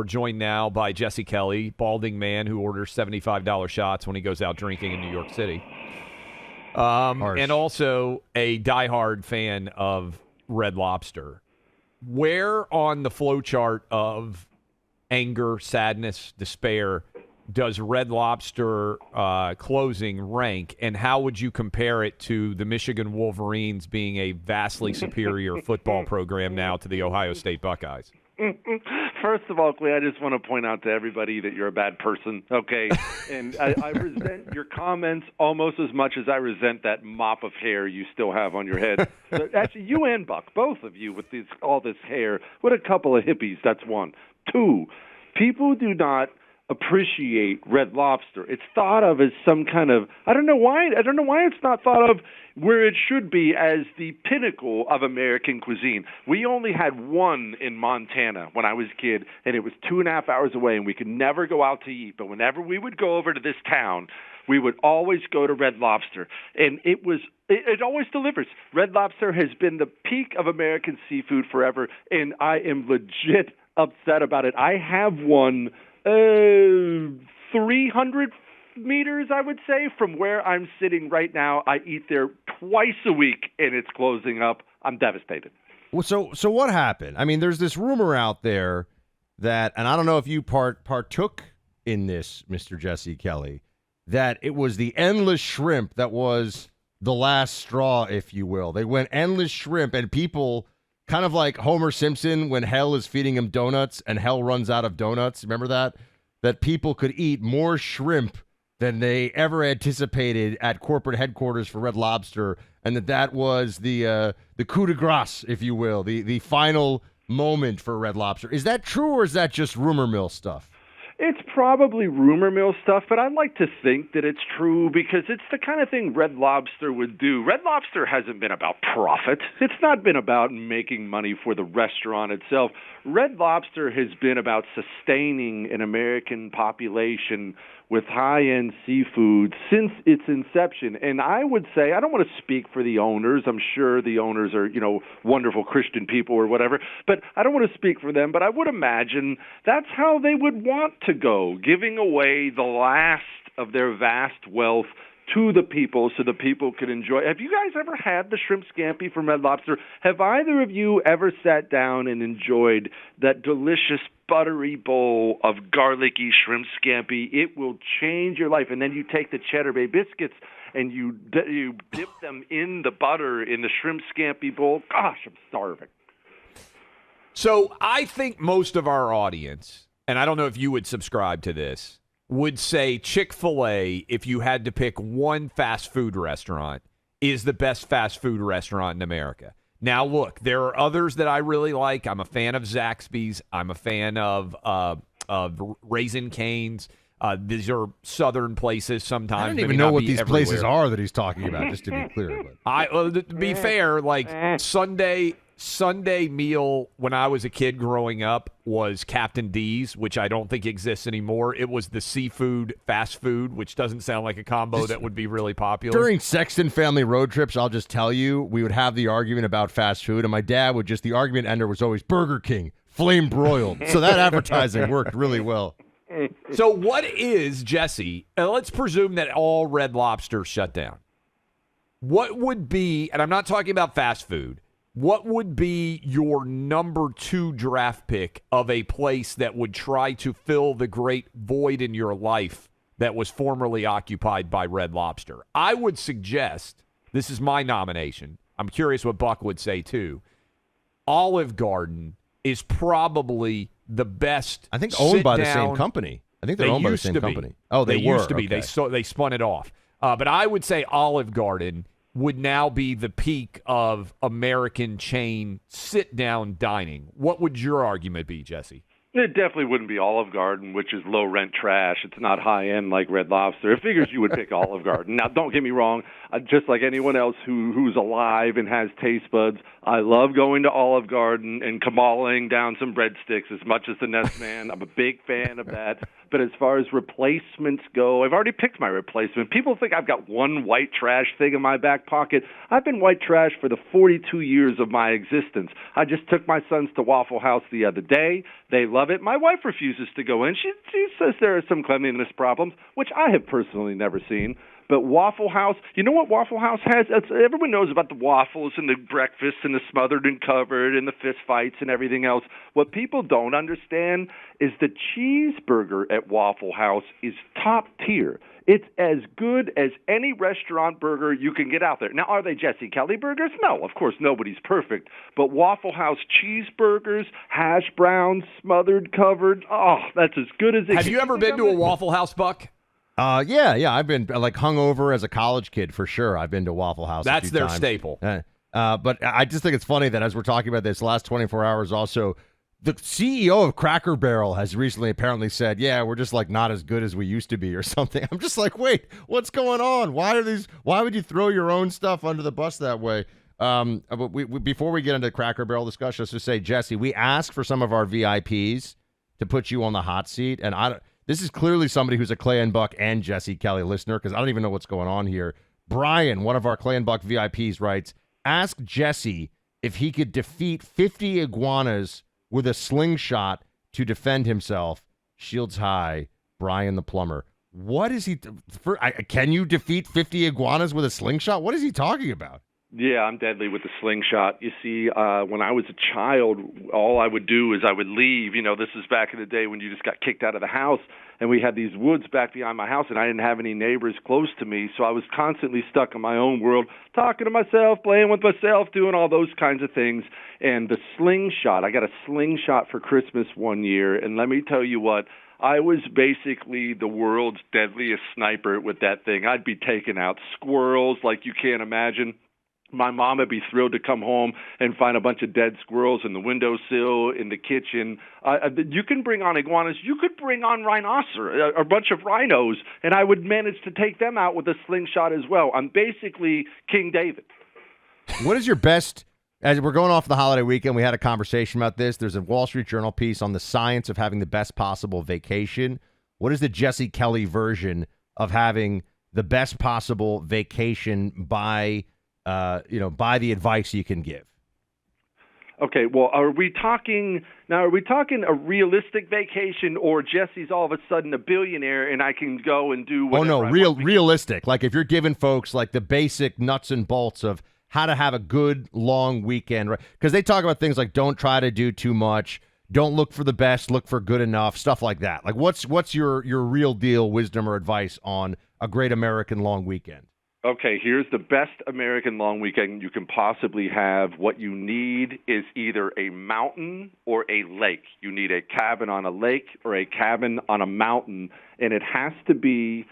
We're joined now by Jesse Kelly, balding man who orders $75 shots when he goes out drinking in New York City. And also a diehard fan of Red Lobster. Where on the flowchart of anger, sadness, despair does Red Lobster closing rank, and how would you compare it to the Michigan Wolverines being a vastly superior football program now to the Ohio State Buckeyes? First of all, Clay, I just want to point out to everybody that you're a bad person, okay? And I resent your comments almost as much as I resent that mop of hair you still have on your head. So actually, you and Buck, both of you with all this hair, with a couple of hippies, that's one. Two, people do not appreciate Red Lobster. It's thought of as some kind of, I don't know why it's not thought of where it should be as the pinnacle of American cuisine. We only had one in Montana when I was a kid, and it was 2.5 hours away, and we could never go out to eat. But whenever we would go over to this town, we would always go to Red Lobster, and it always delivers. Red Lobster has been the peak of American seafood forever, and I am legit upset about it. I have one 300 meters, I would say, from where I'm sitting right now. I eat there twice a week, and it's closing up. I'm devastated. Well, so what happened? I mean, there's this rumor out there that, and I don't know if you partook in this, Mr. Jesse Kelly, that it was the endless shrimp that was the last straw, if you will. They went endless shrimp, and people, kind of like Homer Simpson when Hell is feeding him donuts and Hell runs out of donuts. Remember that? That people could eat more shrimp than they ever anticipated at corporate headquarters for Red Lobster, and that was the coup de grace, if you will, the final moment for Red Lobster. Is that true, or is that just rumor mill stuff? It's probably rumor mill stuff, but I'd like to think that it's true because it's the kind of thing Red Lobster would do. Red Lobster hasn't been about profit. It's not been about making money for the restaurant itself. Red Lobster has been about sustaining an American population with high-end seafood since its inception. And I would say, I don't want to speak for the owners. I'm sure the owners are, wonderful Christian people or whatever, but I don't want to speak for them. But I would imagine that's how they would want to go, giving away the last of their vast wealth to the people so the people could enjoy. Have you guys ever had the shrimp scampi from Red Lobster? Have either of you ever sat down and enjoyed that delicious buttery bowl of garlicky shrimp scampi? It will change your life. And then you take the Cheddar Bay biscuits and you dip them in the butter in the shrimp scampi bowl. Gosh, I'm starving. So I think most of our audience, and I don't know if you would subscribe to this, would say Chick-fil-A, if you had to pick one fast food restaurant, is the best fast food restaurant in America. Now, look, there are others that I really like. I'm a fan of Zaxby's. I'm a fan of Raising Cane's. These are southern places sometimes. I don't even know what these places are that he's talking about, just to be clear. To be fair, like Sunday meal when I was a kid growing up was Captain D's, which I don't think exists anymore. It was the seafood fast food, which doesn't sound like a combo that would be really popular. During Sexton family road trips, I'll just tell you, we would have the argument about fast food, and my dad would the argument ender was always Burger King, flame broiled. So that advertising worked really well. So what is, Jesse, let's presume that all Red Lobster shut down. What would be, and I'm not talking about fast food, what would be your number 2 draft pick of a place that would try to fill the great void in your life that was formerly occupied by Red Lobster? I would suggest, this is my nomination, I'm curious what Buck would say too, Olive Garden is probably the best. I think owned by the same company. I think they're owned by the same company. Oh, they were. Used to be. Okay. They spun it off. But I would say Olive Garden would now be the peak of American chain sit-down dining. What would your argument be, Jesse? It definitely wouldn't be Olive Garden, which is low-rent trash. It's not high-end like Red Lobster. It figures you would pick Olive Garden. Now, don't get me wrong. Just like anyone else who's alive and has taste buds, I love going to Olive Garden and kamaling down some breadsticks as much as the next man. I'm a big fan of that. But as far as replacements go, I've already picked my replacement. People think I've got one white trash thing in my back pocket. I've been white trash for the 42 years of my existence. I just took my sons to Waffle House the other day. They love love it. My wife refuses to go in. She says there are some cleanliness problems, which I have personally never seen. But Waffle House, you know what Waffle House has? Everyone knows about the waffles and the breakfast and the smothered and covered and the fist fights and everything else. What people don't understand is the cheeseburger at Waffle House is top tier. It's as good as any restaurant burger you can get out there. Now, are they Jesse Kelly burgers? No, of course, nobody's perfect. But Waffle House cheeseburgers, hash browns, smothered, covered, that's as good as it Have you ever been to a Waffle House, Buck? Yeah. I've been like hungover as a college kid for sure. I've been to Waffle House. That's a few their times. staple. But I just think it's funny that as we're talking about this last 24 hours, also the CEO of Cracker Barrel has recently apparently said, "Yeah, we're just like not as good as we used to be," or something. I'm just like, wait, what's going on? Why would you throw your own stuff under the bus that way? But before we get into Cracker Barrel discussion, let's just say, Jesse, we asked for some of our VIPs to put you on the hot seat, and this is clearly somebody who's a Clay and Buck and Jesse Kelly listener, because I don't even know what's going on here. Brian, one of our Clay and Buck VIPs, writes, ask Jesse if he could defeat 50 iguanas with a slingshot to defend himself. Shields high, Brian the plumber. What is he? Can you defeat 50 iguanas with a slingshot? What is he talking about? Yeah, I'm deadly with the slingshot. You see, when I was a child, all I would do is I would leave. You know, this is back in the day when you just got kicked out of the house, and we had these woods back behind my house, and I didn't have any neighbors close to me, so I was constantly stuck in my own world, talking to myself, playing with myself, doing all those kinds of things. And the slingshot, I got a slingshot for Christmas one year, and let me tell you what, I was basically the world's deadliest sniper with that thing. I'd be taking out squirrels like you can't imagine. My mom would be thrilled to come home and find a bunch of dead squirrels in the windowsill, in the kitchen. You can bring on iguanas. You could bring on a bunch of rhinos, and I would manage to take them out with a slingshot as well. I'm basically King David. What is your best, as we're going off the holiday weekend, we had a conversation about this. There's a Wall Street Journal piece on the science of having the best possible vacation. What is the Jesse Kelly version of having the best possible vacation by the advice you can give? Okay, well, are we talking a realistic vacation, or Jesse's all of a sudden a billionaire and I can go and do whatever? Realistic. Like if you're giving folks like the basic nuts and bolts of how to have a good long weekend, right? Because they talk about things like don't try to do too much, don't look for the best, look for good enough, stuff like that. Like what's your real deal wisdom or advice on a great American long weekend? Okay, here's the best American long weekend you can possibly have. What you need is either a mountain or a lake. You need a cabin on a lake or a cabin on a mountain, and it has to be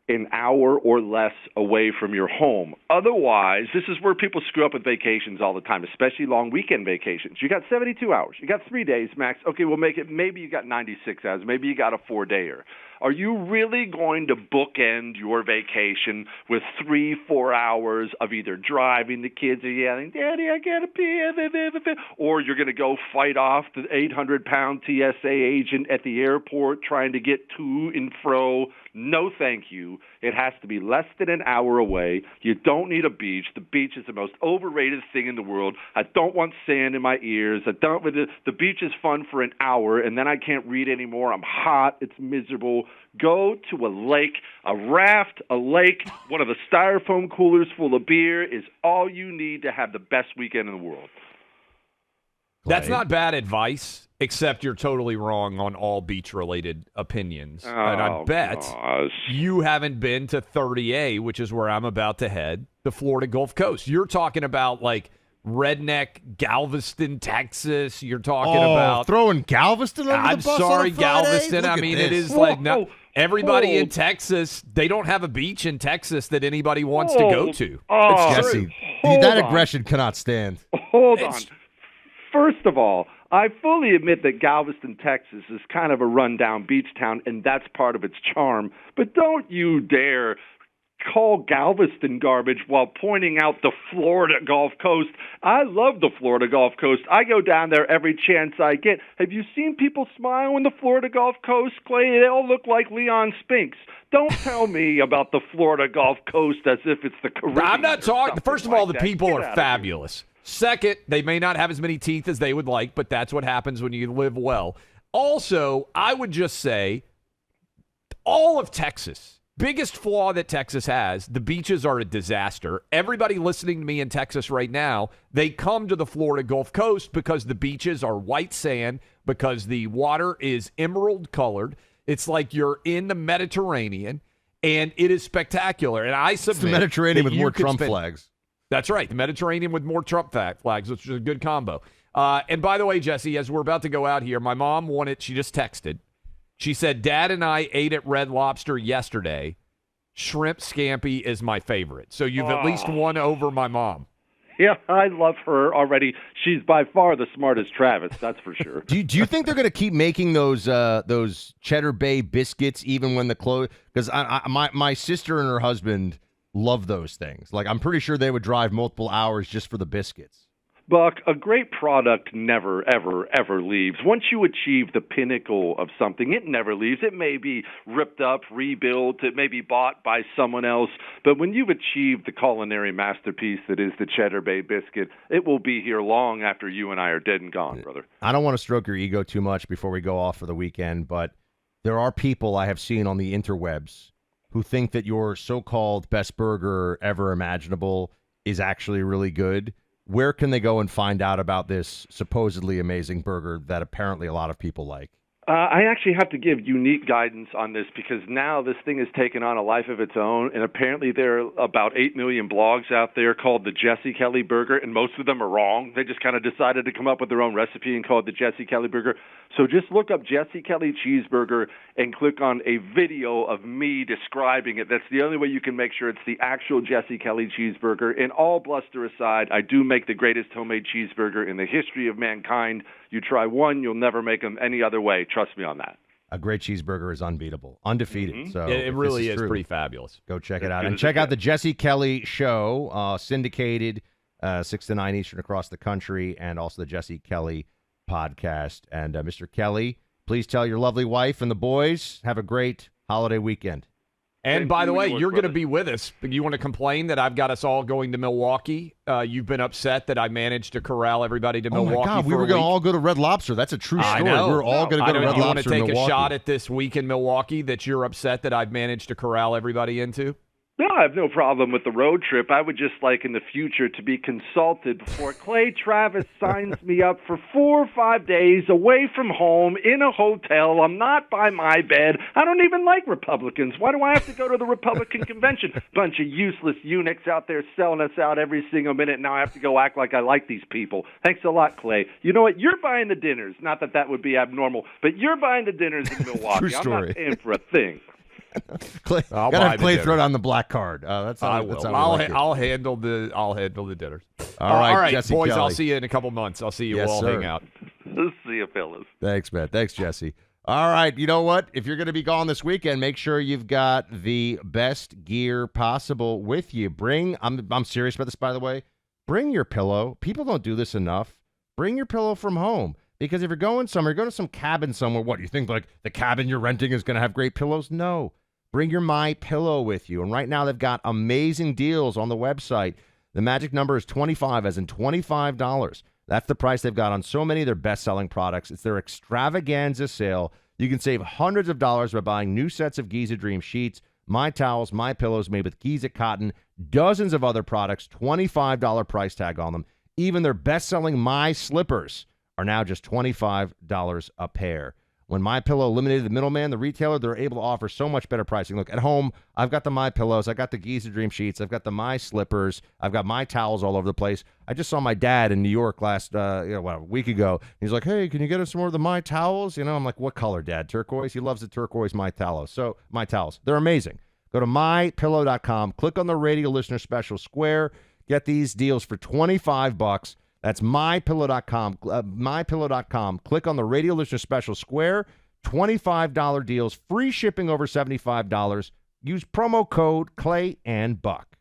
an hour or less away from your home. Otherwise, this is where people screw up with vacations all the time, especially long weekend vacations. You got 72 hours. You got 3 days max. Okay, we'll make it. Maybe you got 96 hours. Maybe you got a 4-dayer. Are you really going to bookend your vacation with 3-4 hours of either driving the kids or yelling, "Daddy, I gotta pee," or you're going to go fight off the 800-pound TSA agent at the airport trying to get to and fro? No, thank you. It has to be less than an hour away. You don't need a beach. The beach is the most overrated thing in the world. I don't want sand in my ears. The beach is fun for an hour, and then I can't read anymore. I'm hot. It's miserable. Go to a lake, a raft, a lake. One of the styrofoam coolers full of beer is all you need to have the best weekend in the world. That's not bad advice, except you're totally wrong on all beach-related opinions. Oh, and I bet gosh. you haven't been to 30A, which is where I'm about to head, the Florida Gulf Coast. You're talking about, like, redneck Galveston, Texas. You're talking about throwing Galveston under I'm the bus sorry, on a Friday? Galveston. Look I at mean, this. it is like no. Everybody in Texas, they don't have a beach in Texas that anybody wants to go to. Oh, Jesse, hold that on. aggression cannot stand. Hold on. First of all, I fully admit that Galveston, Texas is kind of a rundown beach town, and that's part of its charm. But don't you dare call Galveston garbage while pointing out the Florida Gulf Coast. I love the Florida Gulf Coast. I go down there every chance I get. Have you seen people smile in the Florida Gulf Coast, Clay? They all look like Leon Spinks. Don't tell me about the Florida Gulf Coast as if it's the Caribbean. I'm not talking. First of all, the people Get are fabulous. Second, they may not have as many teeth as they would like, but that's what happens when you live well. Also, I would just say all of Texas, biggest flaw that Texas has, the beaches are a disaster. Everybody listening to me in Texas right now, they come to the Florida Gulf Coast because the beaches are white sand, because the water is emerald colored. It's like you're in the Mediterranean, and it is spectacular. And I submit it's the Mediterranean with more Trump flags. That's right, the Mediterranean with more Trump flags, which is a good combo. And by the way, Jesse, as we're about to go out here, my mom she just texted. She said, Dad and I ate at Red Lobster yesterday. Shrimp scampi is my favorite. So you've at least won over my mom. Yeah, I love her already. She's by far the smartest Travis, that's for sure. Do you think they're going to keep making those Cheddar Bay biscuits even when the close? Because my sister and her husband love those things. Like, I'm pretty sure they would drive multiple hours just for the biscuits. Buck, a great product never, ever, ever leaves. Once you achieve the pinnacle of something, it never leaves. It may be ripped up, rebuilt, it may be bought by someone else, but when you've achieved the culinary masterpiece that is the Cheddar Bay biscuit, it will be here long after you and I are dead and gone, brother. I don't want to stroke your ego too much before we go off for the weekend, but there are people I have seen on the interwebs who think that your so-called best burger ever imaginable is actually really good. Where can they go and find out about this supposedly amazing burger that apparently a lot of people like? I actually have to give unique guidance on this because now this thing has taken on a life of its own, and apparently there are about 8 million blogs out there called the Jesse Kelly Burger, and most of them are wrong. They just kind of decided to come up with their own recipe and call it the Jesse Kelly Burger. So just look up Jesse Kelly Cheeseburger and click on a video of me describing it. That's the only way you can make sure it's the actual Jesse Kelly Cheeseburger. And all bluster aside, I do make the greatest homemade cheeseburger in the history of mankind. You try one, you'll never make them any other way. Trust me on that. A great cheeseburger is unbeatable, undefeated. Mm-hmm. So it really is pretty fabulous. Go check it out. And check out the Jesse Kelly Show, syndicated 6 to 9 Eastern across the country, and also the Jesse Kelly podcast. And Mr. Kelly, please tell your lovely wife and the boys, have a great holiday weekend. And by the way, you're going to be with us. You want to complain that I've got us all going to Milwaukee? You've been upset that I managed to corral everybody to Milwaukee. Oh my God, we were going to all go to Red Lobster. That's a true story. We're all going to go to Red Lobster. You want to take a shot at this week in Milwaukee that you're upset that I've managed to corral everybody into? No, I have no problem with the road trip. I would just like in the future to be consulted before Clay Travis signs me up for 4 or 5 days away from home in a hotel. I'm not by my bed. I don't even like Republicans. Why do I have to go to the Republican convention? Bunch of useless eunuchs out there selling us out every single minute. Now I have to go act like I like these people. Thanks a lot, Clay. You know what? You're buying the dinners. Not that that would be abnormal, but you're buying the dinners in Milwaukee. True story. I'm not paying for a thing. Clay, gotta have Clay throw it on the black card. That's how I will. That's how I'll handle the dinners. All right, Jesse boys. Kelly. I'll see you in a couple months. I'll see you. Yes, we'll all sir. hang out. See you, fellas. Thanks, man. Thanks, Jesse. All right, you know what? If you're going to be gone this weekend, make sure you've got the best gear possible with you. I'm serious about this, by the way. Bring your pillow. People don't do this enough. Bring your pillow from home. Because if you're going somewhere, you're going to some cabin somewhere. What, you think like the cabin you're renting is going to have great pillows? No. Bring your MyPillow with you. And right now they've got amazing deals on the website. The magic number is 25, as in $25. That's the price they've got on so many of their best-selling products. It's their extravaganza sale. You can save hundreds of dollars by buying new sets of Giza Dream sheets, My Towels, MyPillows made with Giza cotton, dozens of other products, $25 price tag on them. Even their best-selling My Slippers are now just $25 a pair. When MyPillow eliminated the middleman, the retailer, they're able to offer so much better pricing. Look, at home, I've got the MyPillows, I've got the Giza Dream sheets, I've got the My Slippers, I've got My Towels all over the place. I just saw my dad in New York a week ago. He's like, hey, can you get us some more of the My Towels? You know, I'm like, what color, Dad? Turquoise? He loves the turquoise My Towels. So, My Towels, they're amazing. Go to MyPillow.com, click on the radio listener special square, get these deals for $25. That's MyPillow.com. MyPillow.com. Click on the radio listener special square. $25 deals. Free shipping over $75. Use promo code Clay and Buck.